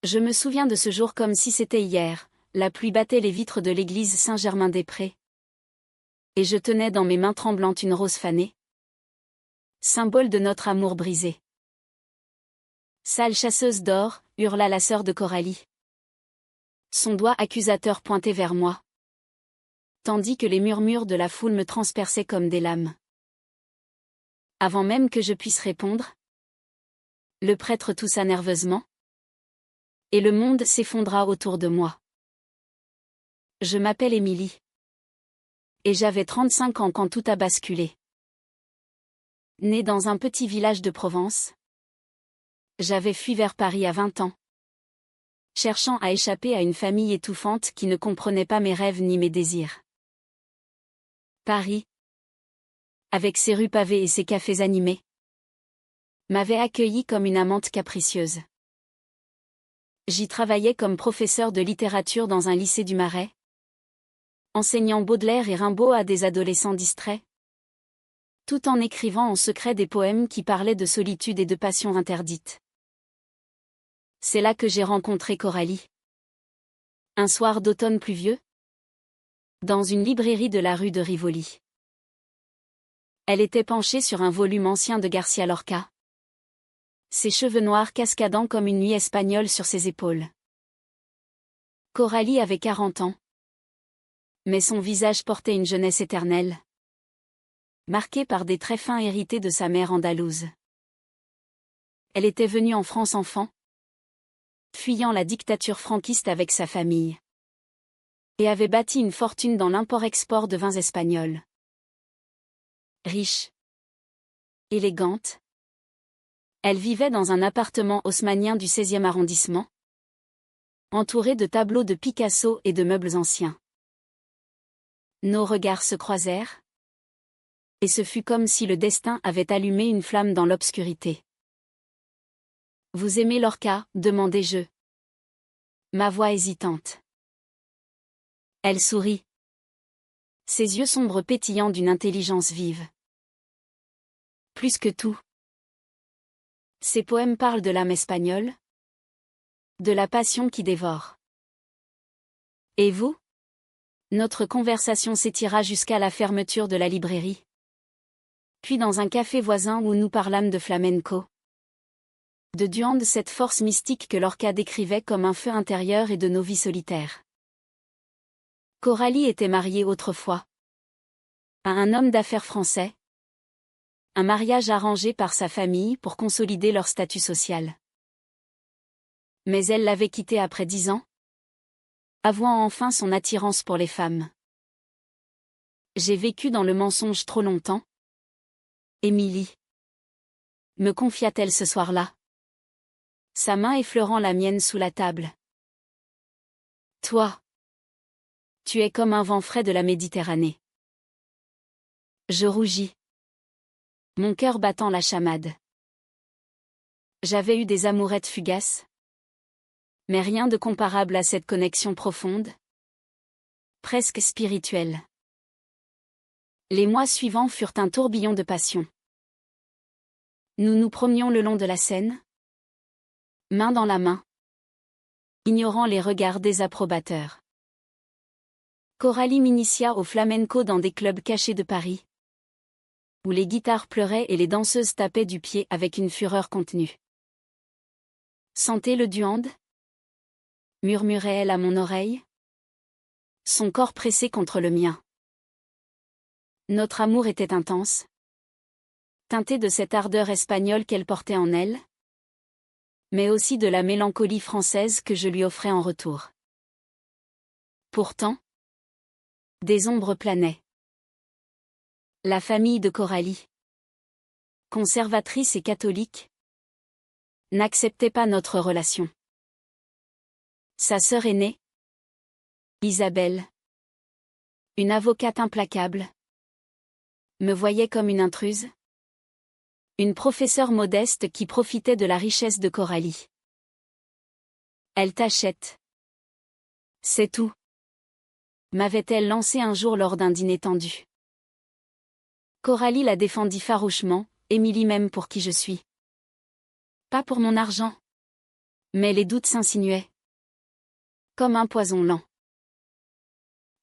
Je me souviens de ce jour comme si c'était hier, la pluie battait les vitres de l'église Saint-Germain-des-Prés. Et je tenais dans mes mains tremblantes une rose fanée, symbole de notre amour brisé. Sale chasseuse d'or, hurla la sœur de Coralie. Son doigt accusateur pointait vers moi, tandis que les murmures de la foule me transperçaient comme des lames. Avant même que je puisse répondre, le prêtre toussa nerveusement, et le monde s'effondra autour de moi. Je m'appelle Émilie. Et j'avais 35 ans quand tout a basculé. Née dans un petit village de Provence, j'avais fui vers Paris à 20 ans, cherchant à échapper à une famille étouffante qui ne comprenait pas mes rêves ni mes désirs. Paris, avec ses rues pavées et ses cafés animés, m'avait accueillie comme une amante capricieuse. J'y travaillais comme professeur de littérature dans un lycée du Marais, enseignant Baudelaire et Rimbaud à des adolescents distraits, tout en écrivant en secret des poèmes qui parlaient de solitude et de passion interdite. C'est là que j'ai rencontré Coralie. Un soir d'automne pluvieux, dans une librairie de la rue de Rivoli. Elle était penchée sur un volume ancien de Garcia Lorca, ses cheveux noirs cascadant comme une nuit espagnole sur ses épaules. Coralie avait 40 ans, mais son visage portait une jeunesse éternelle, marquée par des traits fins hérités de sa mère andalouse. Elle était venue en France enfant, fuyant la dictature franquiste avec sa famille, et avait bâti une fortune dans l'import-export de vins espagnols. Riche, élégante, elle vivait dans un appartement haussmannien du 16e arrondissement, entourée de tableaux de Picasso et de meubles anciens. Nos regards se croisèrent, et ce fut comme si le destin avait allumé une flamme dans l'obscurité. « Vous aimez Lorca ?» demandai-je, ma voix hésitante. Elle sourit, ses yeux sombres pétillants d'une intelligence vive. Plus que tout. Ces poèmes parlent de l'âme espagnole, de la passion qui dévore. Et vous ? Notre conversation s'étira jusqu'à la fermeture de la librairie, puis dans un café voisin où nous parlâmes de flamenco, de duande, cette force mystique que Lorca décrivait comme un feu intérieur, et de nos vies solitaires. Coralie était mariée autrefois à un homme d'affaires français, un mariage arrangé par sa famille pour consolider leur statut social. Mais elle l'avait quitté après 10 ans, avouant enfin son attirance pour les femmes. J'ai vécu dans le mensonge trop longtemps, Émilie, me confia-t-elle ce soir-là, sa main effleurant la mienne sous la table. Toi, tu es comme un vent frais de la Méditerranée. Je rougis, mon cœur battant la chamade. J'avais eu des amourettes fugaces, mais rien de comparable à cette connexion profonde, presque spirituelle. Les mois suivants furent un tourbillon de passion. Nous nous promenions le long de la Seine, main dans la main, ignorant les regards désapprobateurs. Coralie m'initia au flamenco dans des clubs cachés de Paris, où les guitares pleuraient et les danseuses tapaient du pied avec une fureur contenue. Sentez le duande ? Murmurait-elle à mon oreille, son corps pressé contre le mien. Notre amour était intense, teinté de cette ardeur espagnole qu'elle portait en elle, mais aussi de la mélancolie française que je lui offrais en retour. Pourtant, des ombres planaient. La famille de Coralie, conservatrice et catholique, n'acceptait pas notre relation. Sa sœur aînée, Isabelle, une avocate implacable, me voyait comme une intruse, une professeure modeste qui profitait de la richesse de Coralie. Elle t'achète. C'est tout, m'avait-elle lancé un jour lors d'un dîner tendu. Coralie la défendit farouchement, Émilie m'aime pour qui je suis. Pas pour mon argent. Mais les doutes s'insinuaient. Comme un poison lent.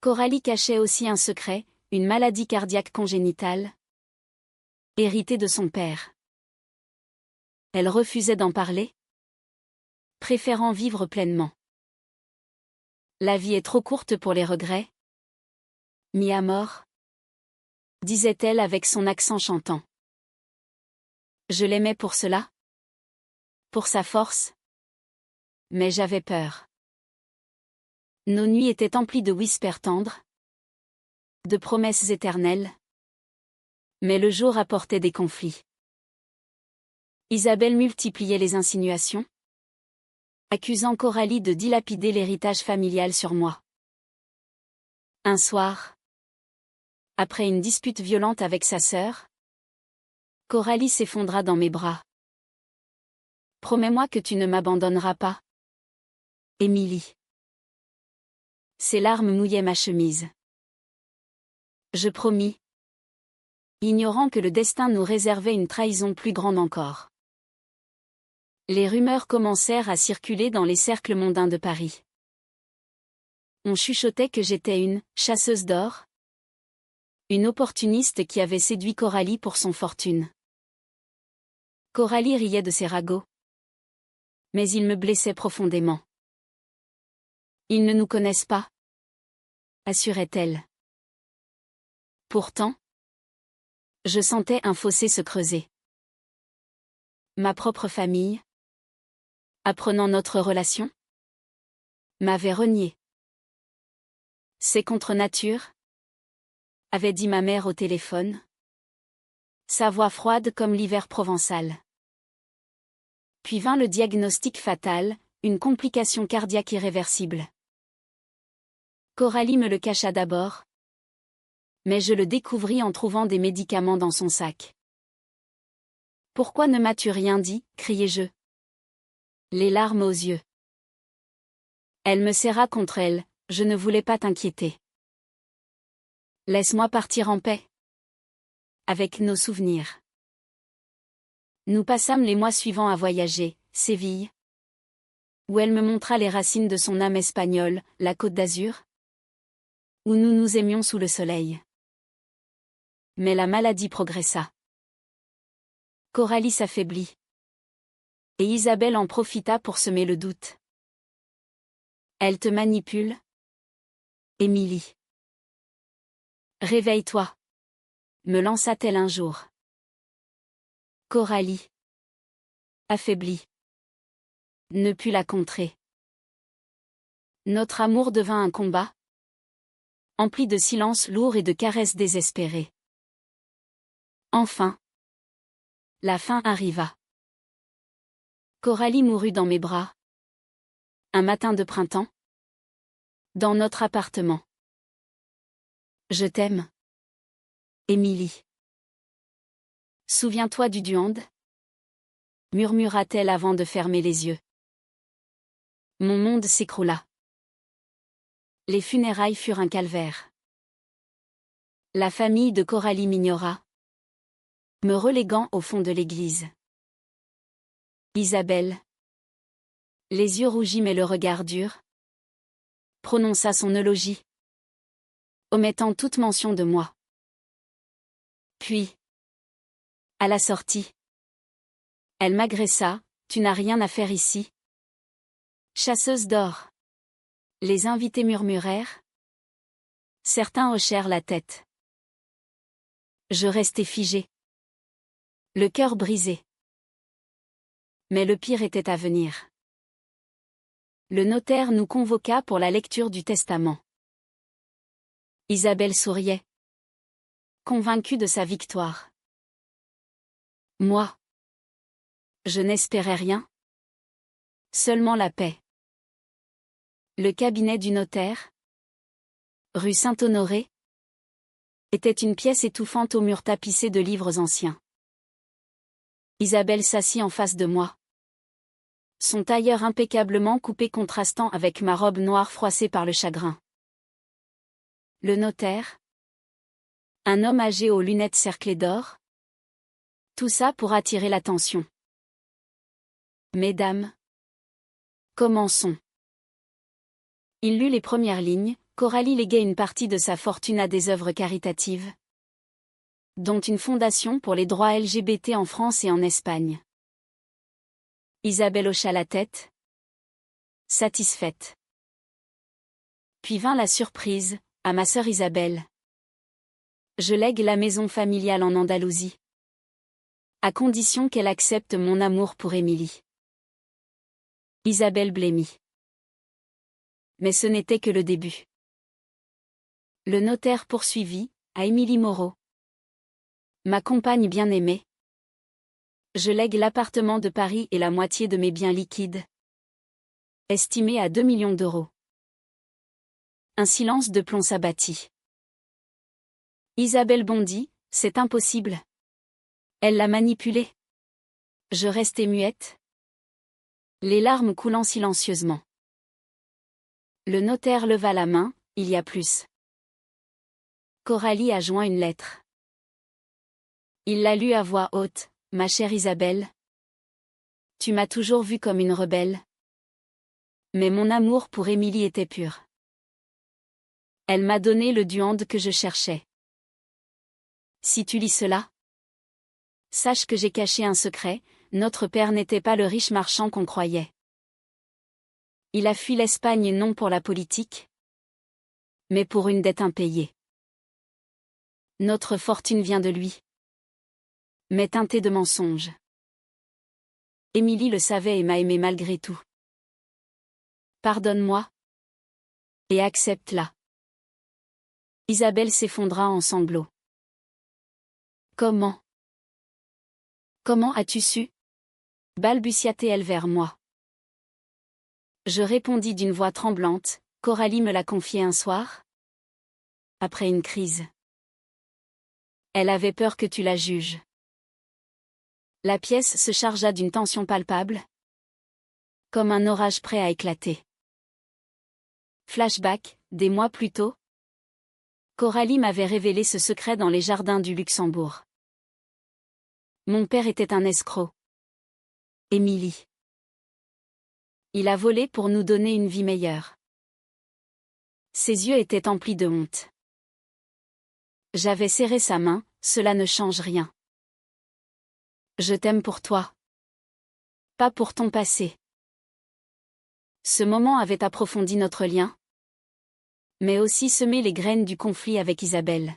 Coralie cachait aussi un secret, une maladie cardiaque congénitale, héritée de son père. Elle refusait d'en parler, préférant vivre pleinement. La vie est trop courte pour les regrets. Mi amor, disait-elle avec son accent chantant. Je l'aimais pour cela, pour sa force. Mais j'avais peur. Nos nuits étaient emplies de whispers tendres, de promesses éternelles. Mais le jour apportait des conflits. Isabelle multipliait les insinuations, accusant Coralie de dilapider l'héritage familial sur moi. Un soir, après une dispute violente avec sa sœur, Coralie s'effondra dans mes bras. Promets-moi que tu ne m'abandonneras pas. Émilie. Ses larmes mouillaient ma chemise. Je promis, ignorant que le destin nous réservait une trahison plus grande encore. Les rumeurs commencèrent à circuler dans les cercles mondains de Paris. On chuchotait que j'étais une chasseuse d'or, une opportuniste qui avait séduit Coralie pour son fortune. Coralie riait de ses ragots. Mais ils me blessaient profondément. Ils ne nous connaissent pas, assurait-elle. Pourtant, je sentais un fossé se creuser. Ma propre famille, apprenant notre relation, m'avait renié. C'est contre nature, avait dit ma mère au téléphone. Sa voix froide comme l'hiver provençal. Puis vint le diagnostic fatal, une complication cardiaque irréversible. Coralie me le cacha d'abord, mais je le découvris en trouvant des médicaments dans son sac. Pourquoi ne m'as-tu rien dit, criai-je. Les larmes aux yeux. Elle me serra contre elle, je ne voulais pas t'inquiéter. Laisse-moi partir en paix. Avec nos souvenirs. Nous passâmes les mois suivants à voyager, Séville, où elle me montra les racines de son âme espagnole, la Côte d'Azur, où nous nous aimions sous le soleil. Mais la maladie progressa. Coralie s'affaiblit. Et Isabelle en profita pour semer le doute. Elle te manipule, Émilie. Réveille-toi, me lança-t-elle un jour. Coralie, affaiblie, ne put la contrer. Notre amour devint un combat, empli de silences lourds et de caresses désespérées. Enfin, la fin arriva. Coralie mourut dans mes bras. Un matin de printemps. Dans notre appartement. Je t'aime. Émilie. Souviens-toi du Duande, murmura-t-elle avant de fermer les yeux. Mon monde s'écroula. Les funérailles furent un calvaire. La famille de Coralie m'ignora, me reléguant au fond de l'église. Isabelle, les yeux rougis mais le regard dur, prononça son eulogie, omettant toute mention de moi. Puis, à la sortie, elle m'agressa, tu n'as rien à faire ici. Chasseuse d'or. Les invités murmurèrent. Certains hochèrent la tête. Je restai figé. Le cœur brisé. Mais le pire était à venir. Le notaire nous convoqua pour la lecture du testament. Isabelle souriait, convaincue de sa victoire. Moi, je n'espérais rien. Seulement la paix. Le cabinet du notaire, rue Saint-Honoré, était une pièce étouffante aux murs tapissés de livres anciens. Isabelle s'assit en face de moi. Son tailleur impeccablement coupé contrastant avec ma robe noire froissée par le chagrin. Le notaire, un homme âgé aux lunettes cerclées d'or. Tout ça pour attirer l'attention. Mesdames, Commençons. Il lut les premières lignes. Coralie léguait une partie de sa fortune à des œuvres caritatives, dont une fondation pour les droits LGBT en France et en Espagne. Isabelle hocha la tête, satisfaite. Puis vint la surprise, à ma sœur Isabelle. Je lègue la maison familiale en Andalousie, à condition qu'elle accepte mon amour pour Émilie. Isabelle blêmit. Mais ce n'était que le début. Le notaire poursuivit, à Émilie Moreau. Ma compagne bien-aimée. Je lègue l'appartement de Paris et la moitié de mes biens liquides, estimés à 2 millions d'euros. Un silence de plomb s'abattit. Isabelle bondit, c'est impossible. Elle l'a manipulé. Je restai muette, les larmes coulant silencieusement. Le notaire leva la main, il y a plus. Coralie a joint une lettre. Il la lut à voix haute, ma chère Isabelle. Tu m'as toujours vue comme une rebelle. Mais mon amour pour Émilie était pur. Elle m'a donné le duande que je cherchais. Si tu lis cela, sache que j'ai caché un secret, notre père n'était pas le riche marchand qu'on croyait. Il a fui l'Espagne non pour la politique, mais pour une dette impayée. Notre fortune vient de lui, mais teintée de mensonges. Émilie le savait et m'a aimé malgré tout. Pardonne-moi et accepte-la. Isabelle s'effondra en sanglots. Comment as-tu su? Balbutia-t-elle vers moi. Je répondis d'une voix tremblante, Coralie me l'a confié un soir, après une crise. Elle avait peur que tu la juges. La pièce se chargea d'une tension palpable, comme un orage prêt à éclater. Flashback, des mois plus tôt, Coralie m'avait révélé ce secret dans les jardins du Luxembourg. Mon père était un escroc. Émilie. Il a volé pour nous donner une vie meilleure. Ses yeux étaient emplis de honte. J'avais serré sa main, cela ne change rien. Je t'aime pour toi. Pas pour ton passé. Ce moment avait approfondi notre lien, mais aussi semé les graines du conflit avec Isabelle.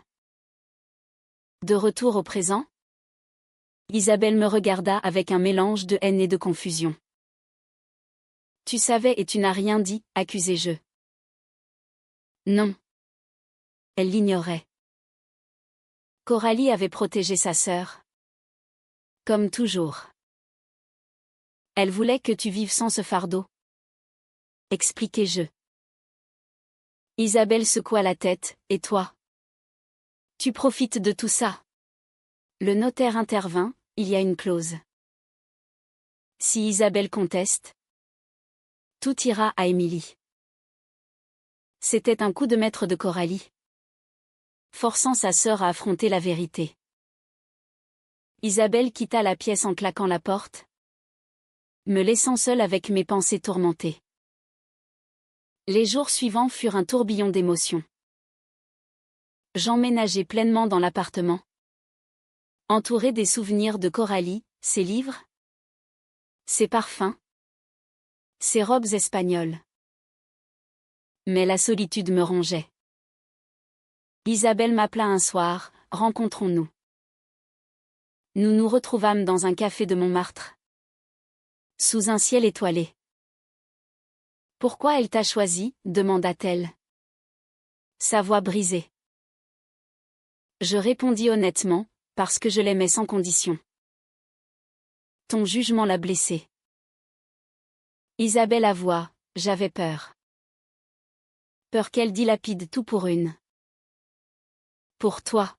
De retour au présent, Isabelle me regarda avec un mélange de haine et de confusion. Tu savais et tu n'as rien dit, accusai-je. Non. Elle l'ignorait. Coralie avait protégé sa sœur. Comme toujours. Elle voulait que tu vives sans ce fardeau. Expliquai-je. Isabelle secoua la tête, et toi? Tu profites de tout ça. Le notaire intervint, il y a une clause. Si Isabelle conteste, tout ira à Émilie. C'était un coup de maître de Coralie, forçant sa sœur à affronter la vérité. Isabelle quitta la pièce en claquant la porte, me laissant seule avec mes pensées tourmentées. Les jours suivants furent un tourbillon d'émotions. J'emménageai pleinement dans l'appartement, entouré des souvenirs de Coralie, ses livres, ses parfums, ses robes espagnoles. Mais la solitude me rongeait. Isabelle m'appela un soir, rencontrons-nous. Nous nous retrouvâmes dans un café de Montmartre, sous un ciel étoilé. Pourquoi elle t'a choisi, demanda-t-elle. Sa voix brisée. Je répondis honnêtement, parce que je l'aimais sans condition. Ton jugement l'a blessée. Isabelle avoua, j'avais peur. Peur qu'elle dilapide tout pour une. Pour toi.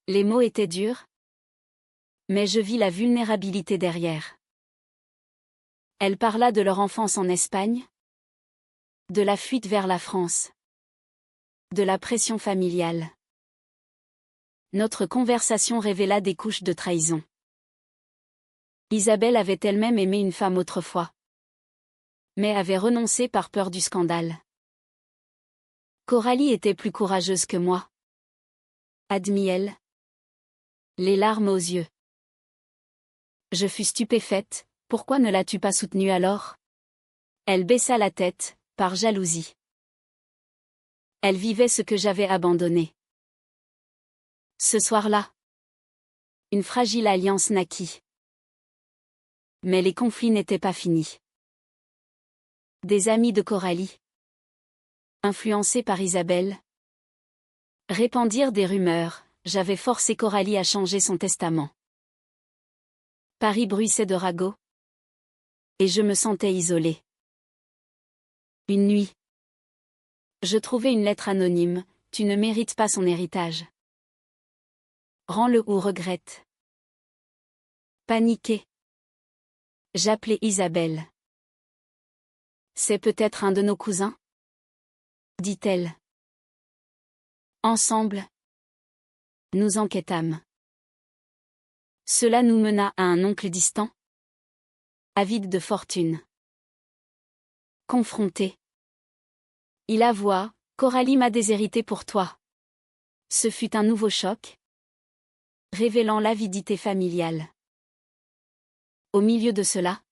Les mots étaient durs, mais je vis la vulnérabilité derrière. Elle parla de leur enfance en Espagne, de la fuite vers la France, de la pression familiale. Notre conversation révéla des couches de trahison. Isabelle avait elle-même aimé une femme autrefois. mais avait renoncé par peur du scandale. Coralie était plus courageuse que moi, admit-elle, les larmes aux yeux. Je fus stupéfaite, pourquoi ne l'as-tu pas soutenue alors? Elle baissa la tête, par jalousie. Elle vivait ce que j'avais abandonné. Ce soir-là, une fragile alliance naquit. Mais les conflits n'étaient pas finis. Des amis de Coralie, influencés par Isabelle, répandirent des rumeurs. J'avais forcé Coralie à changer son testament. Paris bruissait de ragots. Et je me sentais isolée. Une nuit, je trouvai une lettre anonyme. Tu ne mérites pas son héritage. Rends-le ou regrette. Paniquée, j'appelai Isabelle. C'est peut-être un de nos cousins? Dit-elle. Ensemble, nous enquêtâmes. Cela nous mena à un oncle distant, avide de fortune. Confronté, il avoua, Coralie m'a déshérité pour toi. Ce fut un nouveau choc, révélant l'avidité familiale. Au milieu de cela,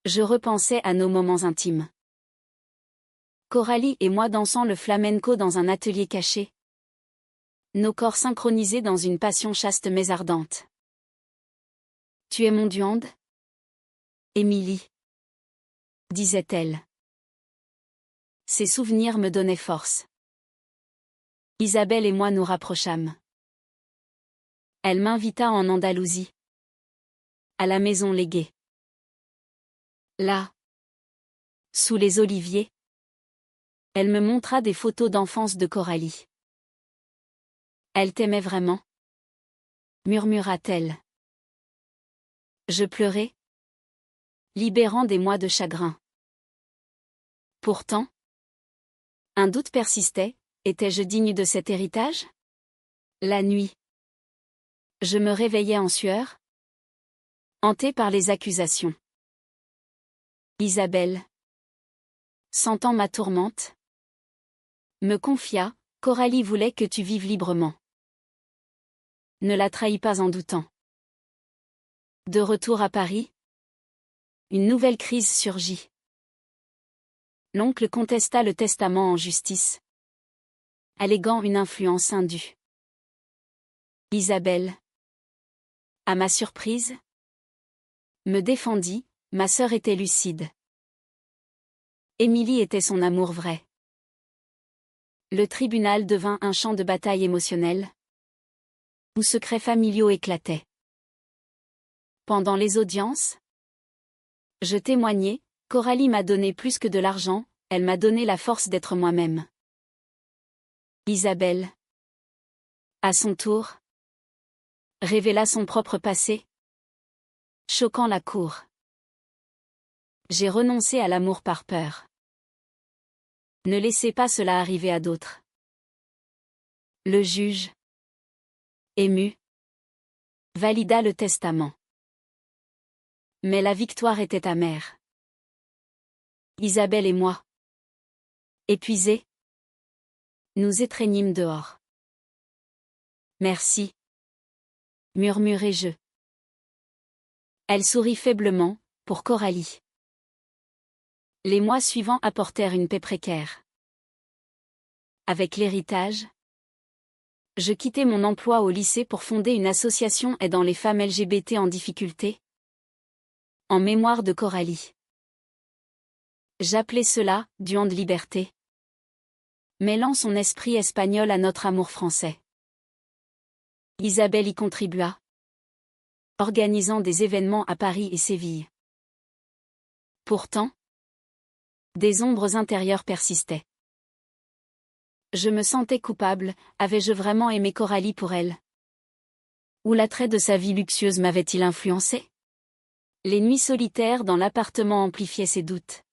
je repensais à nos moments intimes. Coralie et moi dansant le flamenco dans un atelier caché. Nos corps synchronisés dans une passion chaste mais ardente. Tu es mon Duande? Émilie, disait-elle. Ces souvenirs me donnaient force. Isabelle et moi nous rapprochâmes. Elle m'invita en Andalousie, à la maison léguée. Là, sous les oliviers, elle me montra des photos d'enfance de Coralie. Elle t'aimait vraiment? Murmura-t-elle. Je pleurais, libérant des mois de chagrin. Pourtant, un doute persistait, étais-je digne de cet héritage? La nuit, je me réveillais en sueur, hantée par les accusations. Isabelle, sentant ma tourmente, me confia, Coralie voulait que tu vives librement. Ne la trahis pas en doutant. De retour à Paris, une nouvelle crise surgit. L'oncle contesta le testament en justice, alléguant une influence indue. Isabelle, à ma surprise, me défendit, ma sœur était lucide. Émilie était son amour vrai. Le tribunal devint un champ de bataille émotionnel, où secrets familiaux éclataient. Pendant les audiences, je témoignai, Coralie m'a donné plus que de l'argent, elle m'a donné la force d'être moi-même. Isabelle, à son tour, révéla son propre passé, choquant la cour. J'ai renoncé à l'amour par peur. Ne laissez pas cela arriver à d'autres. Le juge, ému, valida le testament. Mais la victoire était amère. Isabelle et moi, épuisés, nous étreignîmes dehors. Merci, murmurai-je. Elle sourit faiblement, pour Coralie. Les mois suivants apportèrent une paix précaire. Avec l'héritage, je quittai mon emploi au lycée pour fonder une association aidant les femmes LGBT en difficulté, en mémoire de Coralie. J'appelais cela « Duande Liberté », mêlant son esprit espagnol à notre amour français. Isabelle y contribua, organisant des événements à Paris et Séville. Pourtant, des ombres intérieures persistaient. Je me sentais coupable, avais-je vraiment aimé Coralie pour elle? Ou l'attrait de sa vie luxueuse m'avait-il influencé? Les nuits solitaires dans l'appartement amplifiaient ces doutes.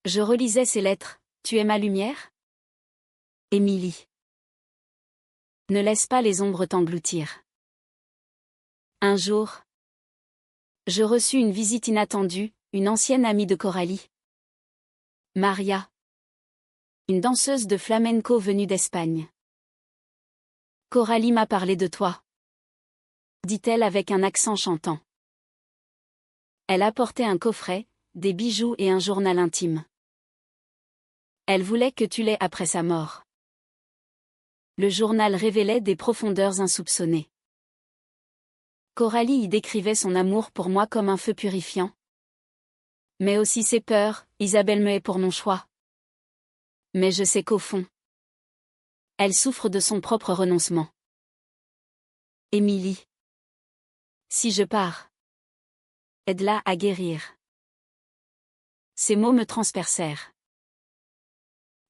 Je relisais ses lettres, « Tu es ma lumière? Émilie. Ne laisse pas les ombres t'engloutir. » Un jour, je reçus une visite inattendue, une ancienne amie de Coralie. Maria. Une danseuse de flamenco venue d'Espagne. Coralie m'a parlé de toi, dit-elle avec un accent chantant. Elle apportait un coffret, des bijoux et un journal intime. Elle voulait que tu l'aies après sa mort. Le journal révélait des profondeurs insoupçonnées. Coralie y décrivait son amour pour moi comme un feu purifiant. Mais aussi ses peurs. Isabelle me hait pour mon choix. Mais je sais qu'au fond, elle souffre de son propre renoncement. Émilie. Si je pars, aide-la à guérir. Ces mots me transpercèrent.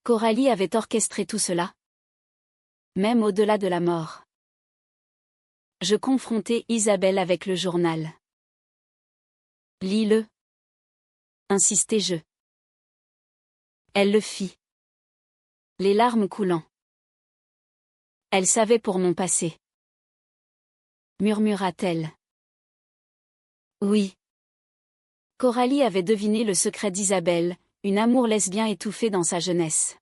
Coralie avait orchestré tout cela, même au-delà de la mort. Je confrontai Isabelle avec le journal. Lis-le, insistai-je. Elle le fit, les larmes coulant. Elle savait pour mon passé, murmura-t-elle. Oui. Coralie avait deviné le secret d'Isabelle, un amour lesbien étouffé dans sa jeunesse.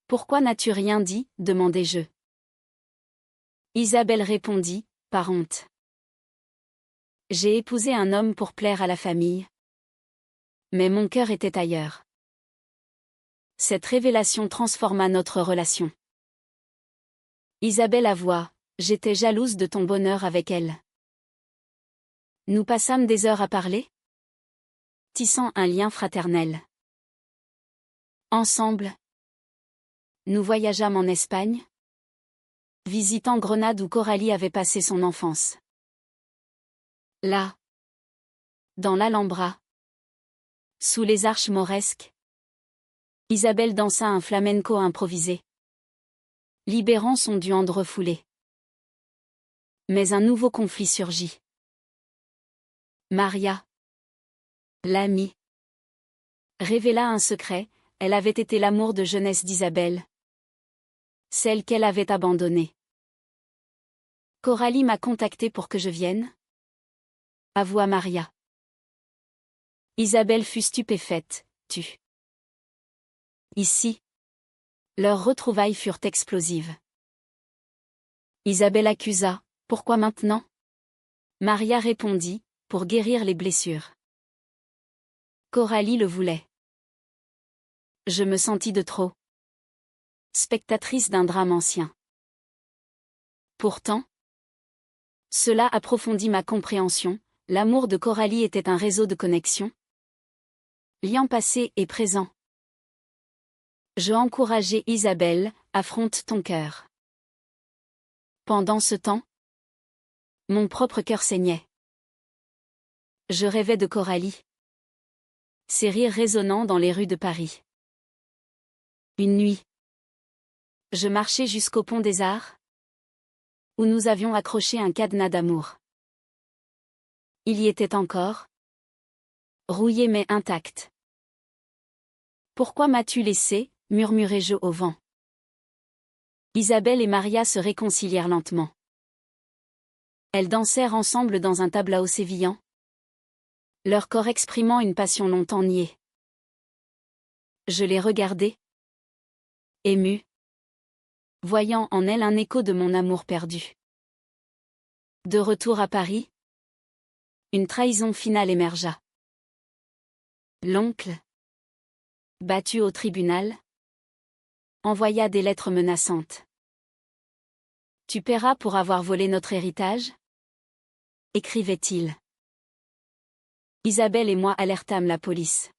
Pourquoi n'as-tu rien dit, demandai-je. Isabelle répondit, par honte. J'ai épousé un homme pour plaire à la famille. Mais mon cœur était ailleurs. Cette révélation transforma notre relation. Isabelle avoua, j'étais jalouse de ton bonheur avec elle. Nous passâmes des heures à parler, tissant un lien fraternel. Ensemble, nous voyageâmes en Espagne, visitant Grenade où Coralie avait passé son enfance. Là, dans l'Alhambra, sous les arches mauresques, Isabelle dansa un flamenco improvisé, libérant son duande refoulé. Mais un nouveau conflit surgit. Maria, l'amie, révéla un secret, elle avait été l'amour de jeunesse d'Isabelle, celle qu'elle avait abandonnée. Coralie m'a contacté pour que je vienne, avoua Maria. Isabelle fut stupéfaite, Ici, leurs retrouvailles furent explosives. Isabelle accusa, pourquoi maintenant? Maria répondit, pour guérir les blessures. Coralie le voulait. Je me sentis de trop, spectatrice d'un drame ancien. Pourtant, cela approfondit ma compréhension, l'amour de Coralie était un réseau de connexions, liant passé et présent. Je encourageai Isabelle, affronte ton cœur. Pendant ce temps, mon propre cœur saignait. Je rêvais de Coralie. Ses rires résonnant dans les rues de Paris. Une nuit, je marchais jusqu'au pont des Arts, où nous avions accroché un cadenas d'amour. Il y était encore, rouillé mais intact. Pourquoi m'as-tu laissé, murmurai-je au vent. Isabelle et Maria se réconcilièrent lentement. Elles dansèrent ensemble dans un tableau sévillan, leur corps exprimant une passion longtemps niée. Je les regardai, ému, voyant en elles un écho de mon amour perdu. De retour à Paris, une trahison finale émergea. L'oncle, battu au tribunal, envoya des lettres menaçantes. Tu paieras pour avoir volé notre héritage? Écrivait-il. Isabelle et moi alertâmes la police.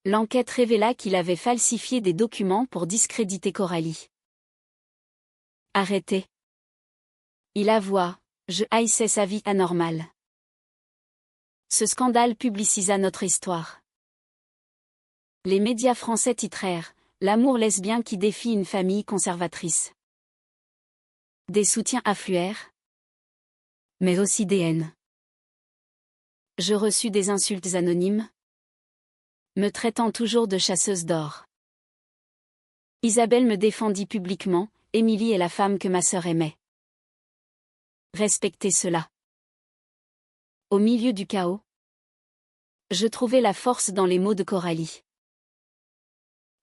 L'enquête révéla qu'il avait falsifié des documents pour discréditer Coralie. Arrêté. Il avoua, je haïssais sa vie anormale. Ce scandale publicisa notre histoire. Les médias français titrèrent « L'amour lesbien qui défie une famille conservatrice ». Des soutiens affluèrent, mais aussi des haines. Je reçus des insultes anonymes, me traitant toujours de chasseuse d'or. Isabelle me défendit publiquement, Émilie est la femme que ma sœur aimait. Respectez cela. Au milieu du chaos, Je trouvais la force dans les mots de Coralie.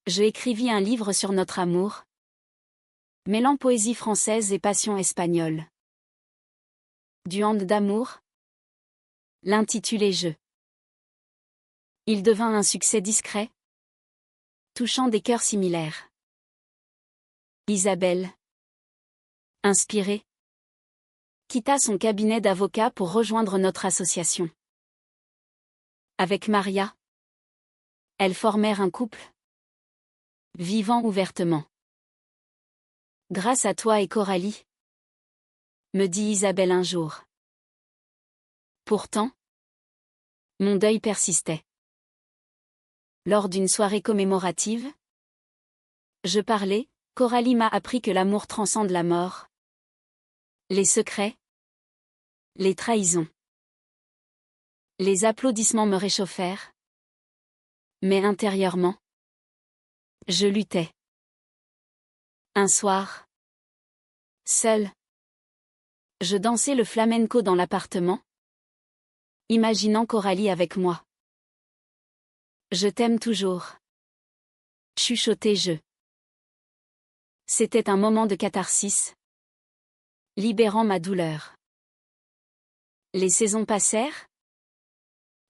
Je écrivis un livre sur notre amour, mêlant poésie française et passion espagnole. Duande d'amour. L'intitulé Je. Il devint un succès discret, touchant des cœurs similaires. Isabelle, inspirée, quitta son cabinet d'avocat pour rejoindre notre association. Avec Maria, elles formèrent un couple, vivant ouvertement. Grâce à toi et Coralie, me dit Isabelle un jour. Pourtant, mon deuil persistait. Lors d'une soirée commémorative, je parlais, Coralie m'a appris que l'amour transcende la mort, les secrets, les trahisons. Les applaudissements me réchauffèrent, mais intérieurement, je luttais. Un soir, seul, je dansais le flamenco dans l'appartement, imaginant Coralie avec moi. Je t'aime toujours. Chuchotais je. C'était un moment de catharsis, libérant ma douleur. Les saisons passèrent,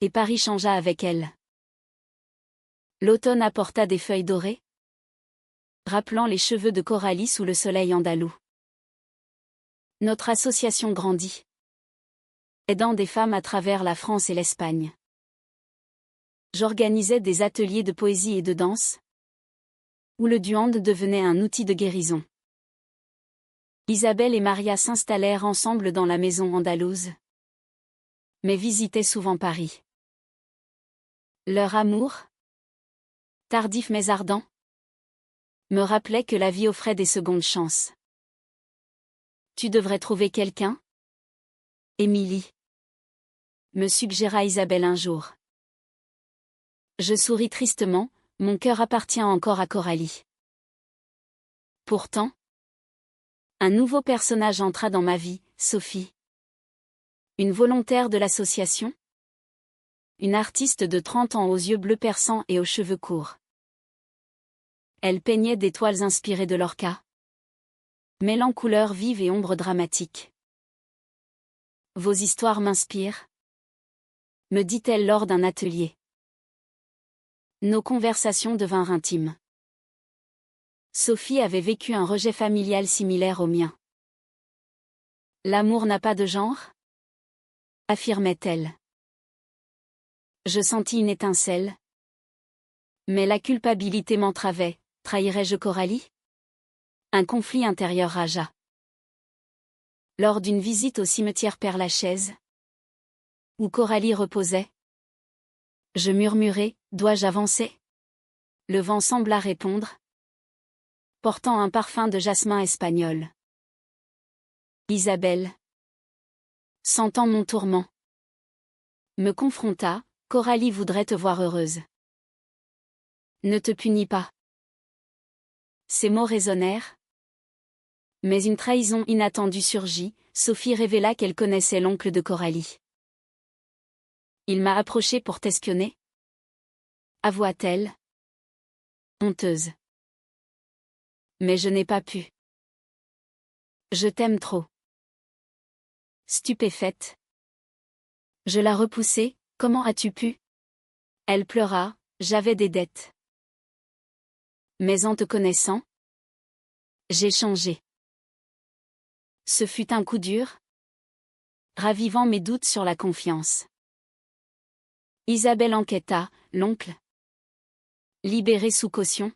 et Paris changea avec elle. L'automne apporta des feuilles dorées, rappelant les cheveux de Coralie sous le soleil andalou. Notre association grandit, aidant des femmes à travers la France et l'Espagne. J'organisais des ateliers de poésie et de danse, où le duande devenait un outil de guérison. Isabelle et Maria s'installèrent ensemble dans la maison andalouse, mais visitaient souvent Paris. Leur amour, tardif mais ardent, me rappelait que la vie offrait des secondes chances. Tu devrais trouver quelqu'un, Émilie, me suggéra Isabelle un jour. Je souris tristement, mon cœur appartient encore à Coralie. Pourtant, un nouveau personnage entra dans ma vie, Sophie. Une volontaire de l'association. Une artiste de 30 ans aux yeux bleus perçants et aux cheveux courts. Elle peignait des toiles inspirées de Lorca, mêlant couleurs vives et ombres dramatiques. Vos histoires m'inspirent, me dit-elle lors d'un atelier. Nos conversations devinrent intimes. Sophie avait vécu un rejet familial similaire au mien. L'amour n'a pas de genre, affirmait-elle. Je sentis une étincelle. Mais la culpabilité m'entravait, trahirais-je Coralie? Un conflit intérieur ragea. Lors d'une visite au cimetière Père-Lachaise, où Coralie reposait, je murmurai, dois-je avancer? Le vent sembla répondre, portant un parfum de jasmin espagnol. Isabelle, sentant mon tourment, me confronta, Coralie voudrait te voir heureuse. Ne te punis pas. Ces mots résonnèrent. Mais une trahison inattendue surgit, Sophie révéla qu'elle connaissait l'oncle de Coralie. Il m'a approché pour t'espionner, avoua-t-elle, honteuse. Mais je n'ai pas pu. Je t'aime trop. Stupéfaite, je la repoussai, comment as-tu pu? Elle pleura, j'avais des dettes. Mais en te connaissant, j'ai changé. Ce fut un coup dur, ravivant mes doutes sur la confiance. Isabelle enquêta, l'oncle, libéré sous caution,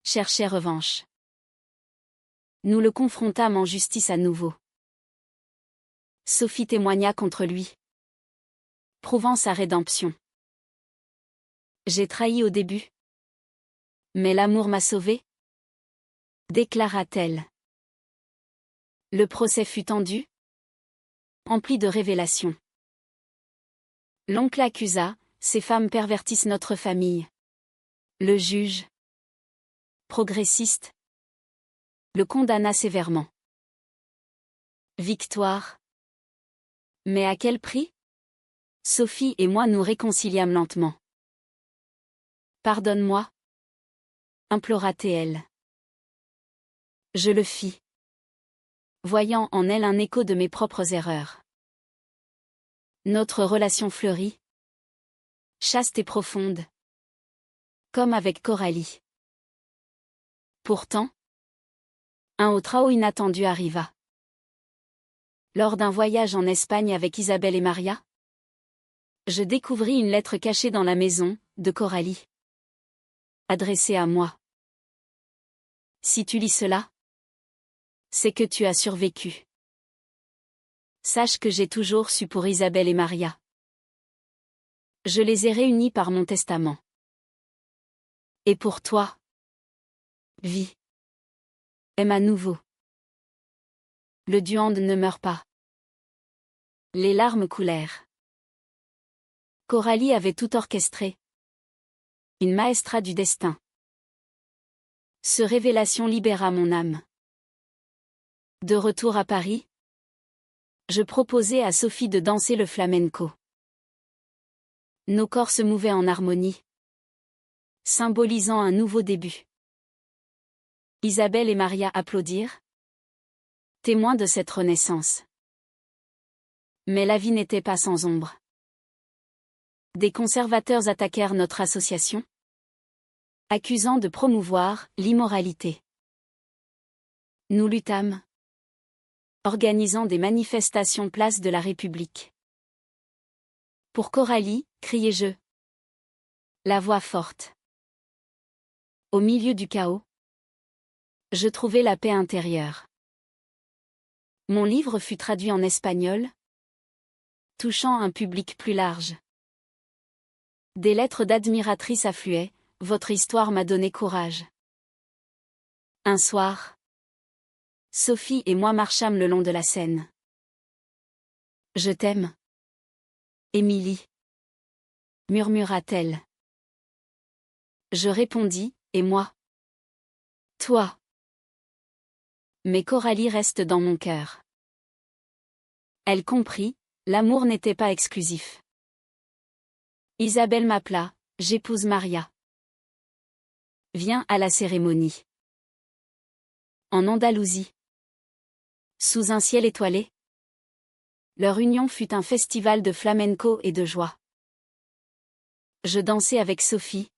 cherchait revanche. Nous le confrontâmes en justice à nouveau. Sophie témoigna contre lui, prouvant sa rédemption. J'ai trahi au début, mais l'amour m'a sauvée, déclara-t-elle. Le procès fut tendu, empli de révélations. L'oncle accusa, ces femmes pervertissent notre famille. Le juge, progressiste, le condamna sévèrement. « 'Victoire. 'Mais à quel prix? Sophie et moi nous réconciliâmes lentement. Pardonne-moi, implora-t-elle. Je le fis, voyant en elle un écho de mes propres erreurs. Notre relation fleurit, chaste et profonde, comme avec Coralie. Pourtant, un autre chaos inattendu arriva. Lors d'un voyage en Espagne avec Isabelle et Maria, je découvris une lettre cachée dans la maison de Coralie, adressée à moi. Si tu lis cela, c'est que tu as survécu. Sache que j'ai toujours su pour Isabelle et Maria. Je les ai réunis par mon testament. Et pour toi, vis. Aime à nouveau. Le Duande ne meurt pas. Les larmes coulèrent. Coralie avait tout orchestré. Une maestra du destin. Ce révélation libéra mon âme. De retour à Paris, je proposai à Sophie de danser le flamenco. Nos corps se mouvaient en harmonie, symbolisant un nouveau début. Isabelle et Maria applaudirent, témoins de cette renaissance. Mais la vie n'était pas sans ombre. Des conservateurs attaquèrent notre association, accusant de promouvoir l'immoralité. Nous luttâmes, organisant des manifestations place de la République. Pour Coralie, criai-je, la voix forte. Au milieu du chaos, je trouvai la paix intérieure. Mon livre fut traduit en espagnol, touchant un public plus large. Des lettres d'admiratrices affluaient, votre histoire m'a donné courage. Un soir, Sophie et moi marchâmes le long de la Seine. Je t'aime, Émilie, murmura-t-elle. Je répondis, et moi? Toi. Mais Coralie reste dans mon cœur. Elle comprit, l'amour n'était pas exclusif. Isabelle m'appela, j'épouse Maria. Viens à la cérémonie. En Andalousie. Sous un ciel étoilé. Leur union fut un festival de flamenco et de joie. Je dansai avec Sophie,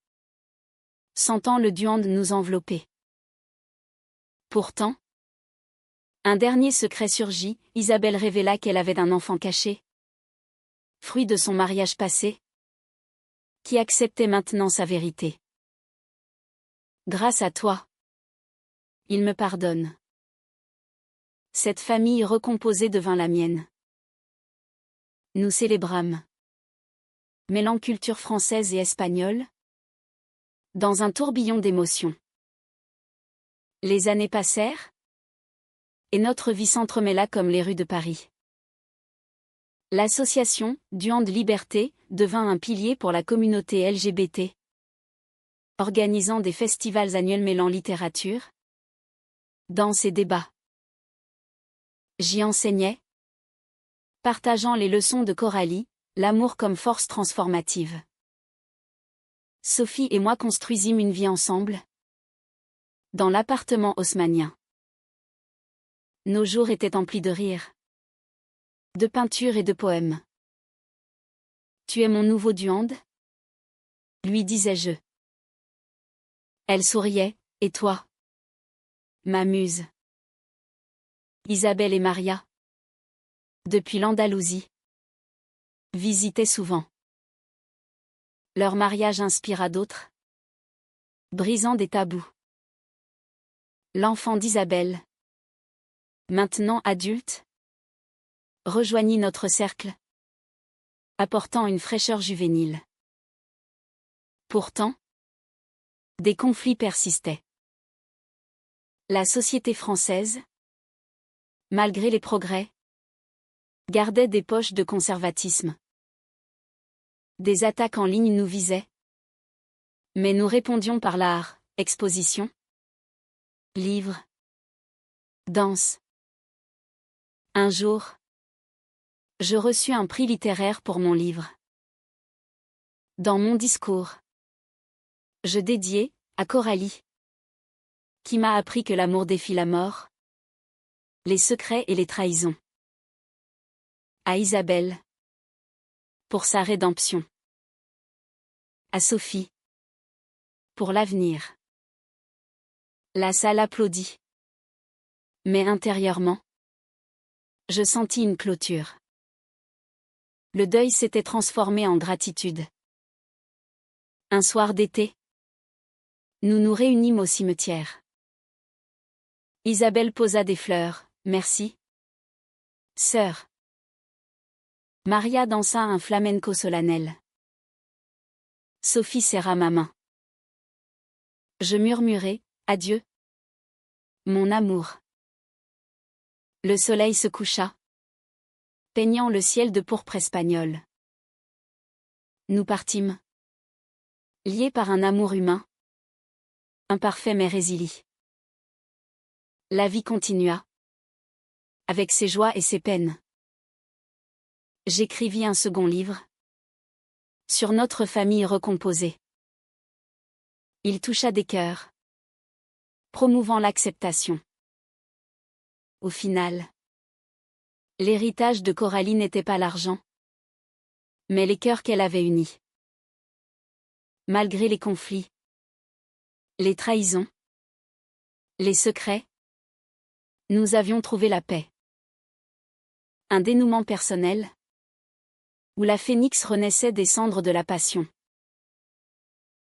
sentant le Duande nous envelopper. Pourtant, un dernier secret surgit, Isabelle révéla qu'elle avait un enfant caché, fruit de son mariage passé, qui acceptait maintenant sa vérité. Grâce à toi, il me pardonne. Cette famille recomposée devint la mienne. Nous célébrâmes, mêlant culture française et espagnole, dans un tourbillon d'émotions. Les années passèrent, et notre vie s'entremêla comme les rues de Paris. L'association Duande Liberté devint un pilier pour la communauté LGBT, organisant des festivals annuels mêlant littérature, danse et débat. J'y enseignais, partageant les leçons de Coralie, l'amour comme force transformative. Sophie et moi construisîmes une vie ensemble, dans l'appartement haussmannien. Nos jours étaient emplis de rires, de peintures et de poèmes. Tu es mon nouveau Duande? Lui disais-je. Elle souriait, et toi? Ma muse. Isabelle et Maria, depuis l'Andalousie, visitaient souvent. Leur mariage inspira d'autres, brisant des tabous. L'enfant d'Isabelle, maintenant adulte, rejoignit notre cercle, apportant une fraîcheur juvénile. Pourtant, des conflits persistaient. La société française, malgré les progrès, gardait des poches de conservatisme. Des attaques en ligne nous visaient, mais nous répondions par l'art, exposition, livres, danse. Un jour, Je reçus un prix littéraire pour mon livre. Dans mon discours, je dédiai, à Coralie, qui m'a appris que l'amour défie la mort, les secrets et les trahisons. À Isabelle, pour sa rédemption. À Sophie, pour l'avenir. La salle applaudit. Mais intérieurement, je sentis une clôture. Le deuil s'était transformé en gratitude. Un soir d'été, nous nous réunîmes au cimetière. Isabelle posa des fleurs. Merci, sœur. Maria dansa un flamenco solennel. Sophie serra ma main. Je murmurai, adieu, mon amour. Le soleil se coucha, peignant le ciel de pourpre espagnol. Nous partîmes, liés par un amour humain, imparfait mais résilient. La vie continua, avec ses joies et ses peines. J'écrivis un second livre, sur notre famille recomposée. Il toucha des cœurs, promouvant l'acceptation. Au final, l'héritage de Coralie n'était pas l'argent, mais les cœurs qu'elle avait unis. Malgré les conflits, les trahisons, les secrets, nous avions trouvé la paix. Un dénouement personnel, où la phénix renaissait des cendres de la passion.